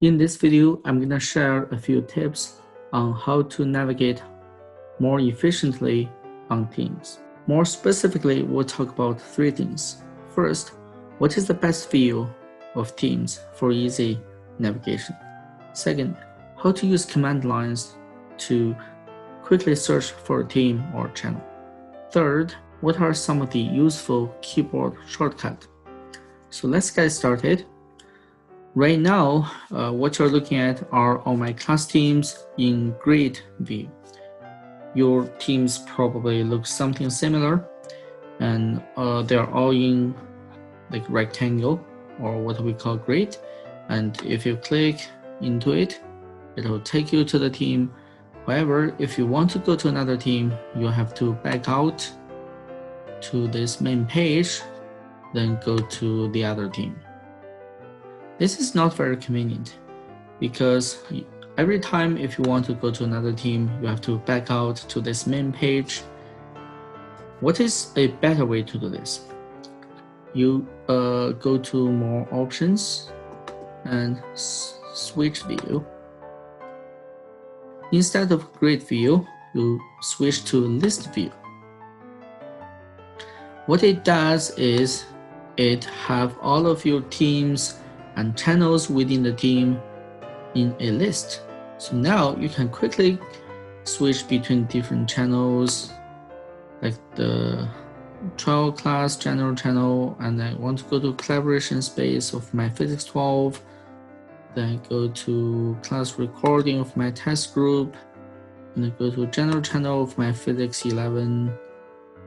In this video, I'm going to share a few tips on how to navigate more efficiently on Teams. More specifically, we'll talk about three things. First, what is the best view of Teams for easy navigation? Second, how to use command lines to quickly search for a team or channel. Third, what are some of the useful keyboard shortcuts? So let's get started. Right now, what you're looking at are all my class teams in grid view. Your teams probably look something similar, and they're all in like rectangle or what we call grid. And if you click into it, it'll take you to the team. However, if you want to go to another team, you have to back out to this main page, then go to the other team. This is not very convenient because every time if you want to go to another team, you have to back out to this main page. What is a better way to do this? You go to more options and switch view. Instead of grid view, you switch to list view. What it does is it have all of your teams and channels within the team in a list. So now you can quickly switch between different channels, like the trial class general channel, and I want to go to collaboration space of my physics 12, then go to class recording of my test group, and then go to general channel of my physics 11,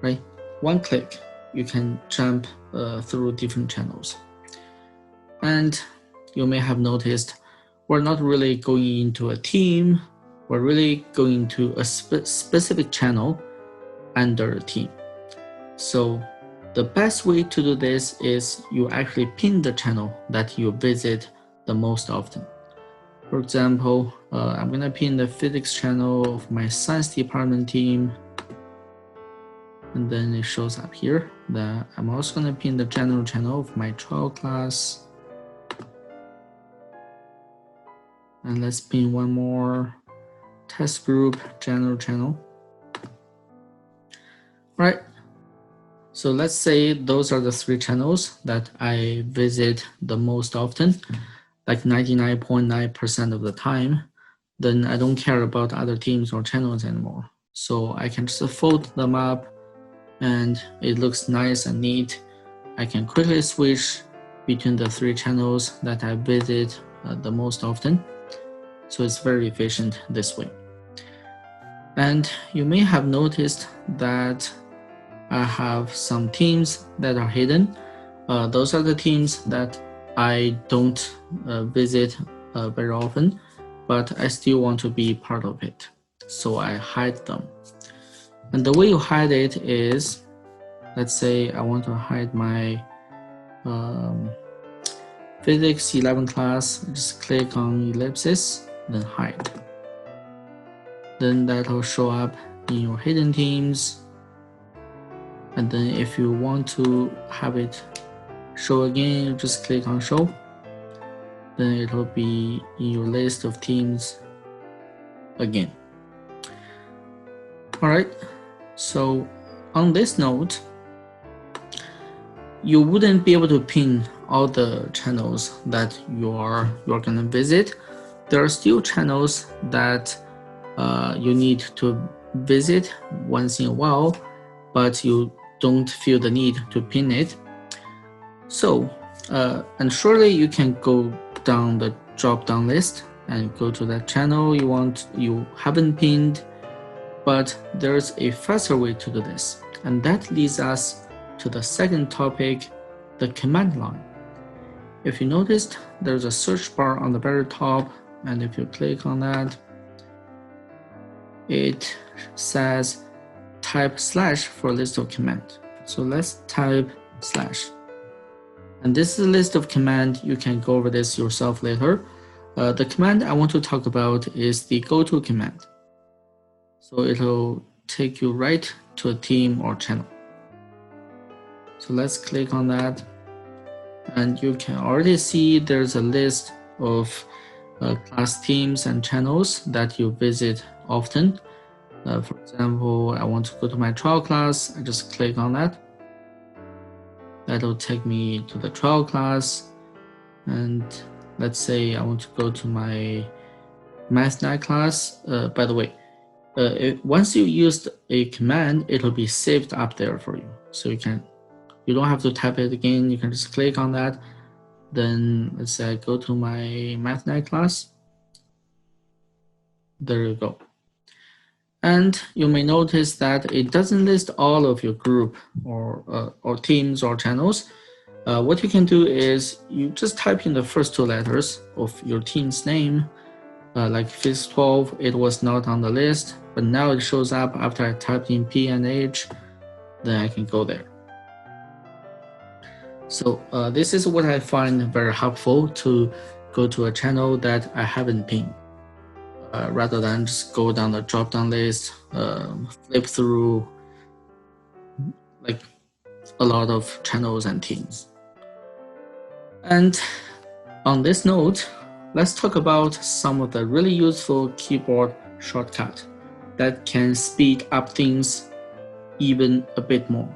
right? One click, you can jump through different channels. And you may have noticed we're not really going into a team, we're really going to a specific channel under a team. So the best way to do this is you actually pin the channel that you visit the most often. For example, I'm going to pin the physics channel of my science department team, and then it shows up here. I'm also going to pin the general channel of my trial class. And let's pin one more test group general channel. Right. So let's say those are the three channels that I visit the most often, like 99.9% of the time. Then I don't care about other teams or channels anymore. So I can just fold them up and it looks nice and neat. I can quickly switch between the three channels that I visit the most often. So it's very efficient this way. And you may have noticed that I have some teams that are hidden. Those are the teams that I don't visit very often, but I still want to be part of it. So I hide them. And the way you hide it is, let's say I want to hide my physics 11 class. Just click on ellipsis, then hide. Then that'll show up in your hidden teams. And then if you want to have it show again, you just click on show. Then it'll be in your list of teams again. All right, so on this note, you wouldn't be able to pin all the channels that you're gonna visit. There are still channels that you need to visit once in a while, but you don't feel the need to pin it. So, and surely you can go down the drop-down list and go to that channel you haven't pinned, but there's a faster way to do this. And that leads us to the second topic, the command line. If you noticed, there's a search bar on the very top, and if you click on that, it says type / for a list of command. So let's type /. And this is a list of command. You can go over this yourself later. The command I want to talk about is the goto command. So it'll take you right to a team or channel. So let's click on that. And you can already see there's a list of class teams and channels that you visit often. For example, I want to go to my trial class. I just click on that. That'll take me to the trial class. And let's say I want to go to my math night class. By the way, once you used a command, it'll be saved up there for you. So you don't have to type it again. You can just click on that. Then let's say I go to my math night class. There you go. And you may notice that it doesn't list all of your group or teams or channels. What you can do is you just type in the first two letters of your team's name. Like Physics 12, it was not on the list, but now it shows up after I typed in P and H, then I can go there. So this is what I find very helpful, to go to a channel that I haven't pinged, rather than just go down the drop-down list, flip through like a lot of channels and teams. And on this note, let's talk about some of the really useful keyboard shortcuts that can speed up things even a bit more.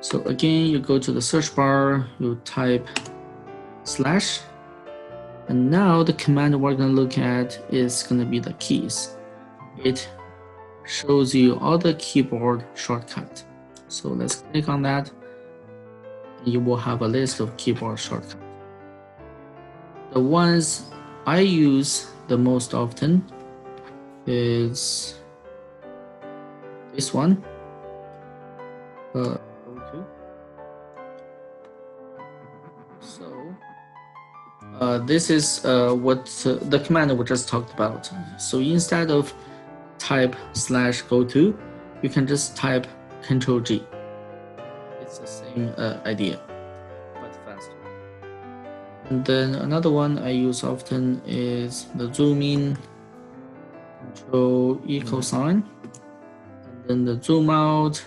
So again, you go to the search bar, you type /, and now the command we're going to look at is going to be the keys. It shows you all the keyboard shortcuts. So let's click on that. You will have a list of keyboard shortcuts. The ones I use the most often is this one. This is what the command we just talked about. So instead of type /go_to, you can just type Ctrl+G. It's the same idea, but faster. And then another one I use often is the zoom in, Ctrl $sign, and then the zoom out,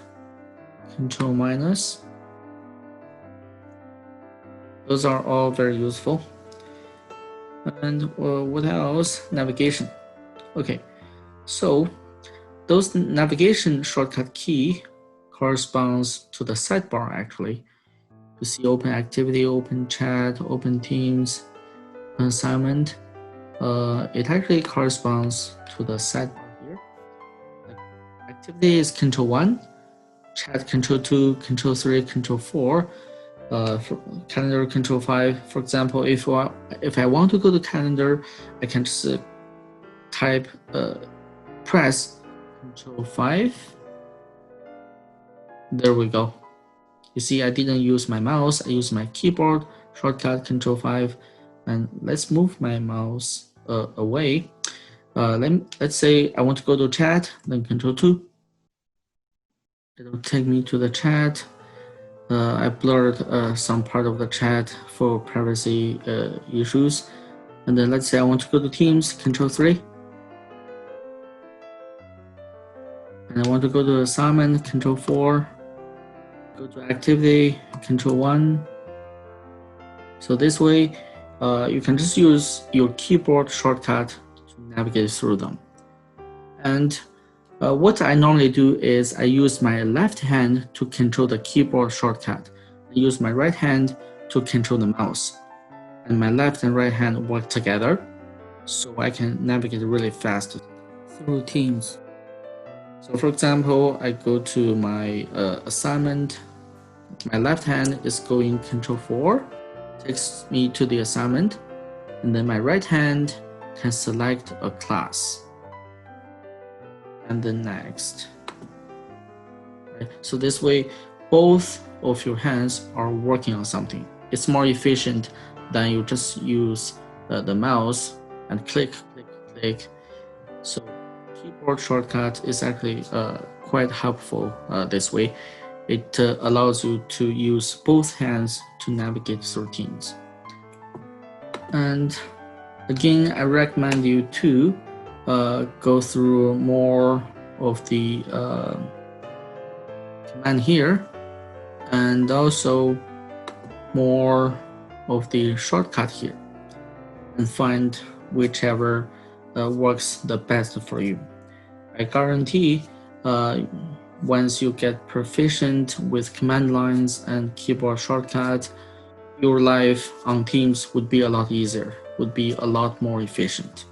Ctrl-. Those are all very useful. And what else? Navigation. Okay, so those navigation shortcut key corresponds to the sidebar actually. You see open activity, open chat, open teams, assignment. It actually corresponds to the sidebar here. Like activity is Ctrl+1, chat Ctrl+2, Ctrl+3, Ctrl+4. For calendar Ctrl+5. For example, if I want to go to calendar, I can just press Ctrl+5. There we go. You see, I didn't use my mouse. I used my keyboard shortcut Ctrl+5. And let's move my mouse away. Let's say I want to go to chat, then Ctrl+2. It'll take me to the chat. I blurred some part of the chat for privacy issues. And then let's say I want to go to Teams, Ctrl+3. And I want to go to assignment, Ctrl+4. Go to activity, Ctrl+1. So this way, you can just use your keyboard shortcut to navigate through them. And what I normally do is I use my left hand to control the keyboard shortcut. I use my right hand to control the mouse. And my left and right hand work together, so I can navigate really fast through Teams. So for example, I go to my assignment. My left hand is going Ctrl+4, takes me to the assignment. And then my right hand can select a class. And then next. Right? So this way, both of your hands are working on something. It's more efficient than you just use the mouse and click, click, click. So keyboard shortcut is actually quite helpful this way. It allows you to use both hands to navigate through Teams. And again, I recommend you to go through more of the command here, and also more of the shortcut here. and find whichever works the best for you. I guarantee once you get proficient with command lines and keyboard shortcuts, your life on Teams would be a lot easier, would be a lot more efficient.